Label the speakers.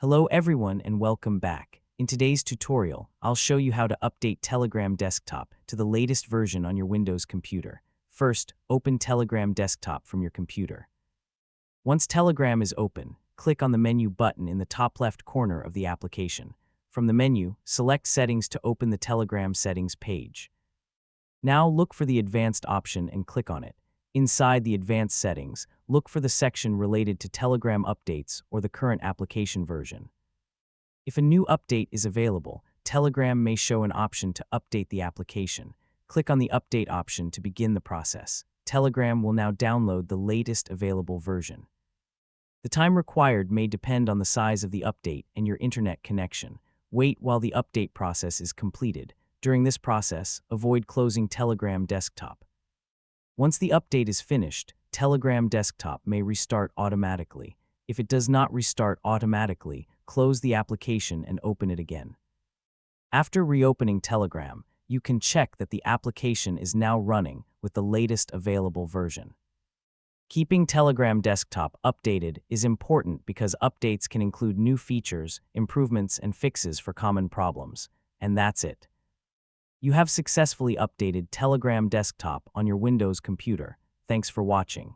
Speaker 1: Hello everyone and welcome back. In today's tutorial, I'll show you how to update Telegram Desktop to the latest version on your Windows computer. First, open Telegram Desktop from your computer. Once Telegram is open, click on the menu button in the top left corner of the application. From the menu, select Settings to open the Telegram settings page. Now look for the Advanced option and click on it. Inside the Advanced settings, look for the section related to Telegram updates or the current application version. If a new update is available, Telegram may show an option to update the application. Click on the Update option to begin the process. Telegram will now download the latest available version. The time required may depend on the size of the update and your internet connection. Wait while the update process is completed. During this process, avoid closing Telegram Desktop. Once the update is finished, Telegram Desktop may restart automatically. If it does not restart automatically, close the application and open it again. After reopening Telegram, you can check that the application is now running with the latest available version. Keeping Telegram Desktop updated is important because updates can include new features, improvements, and fixes for common problems. And that's it. You have successfully updated Telegram Desktop on your Windows computer. Thanks for watching.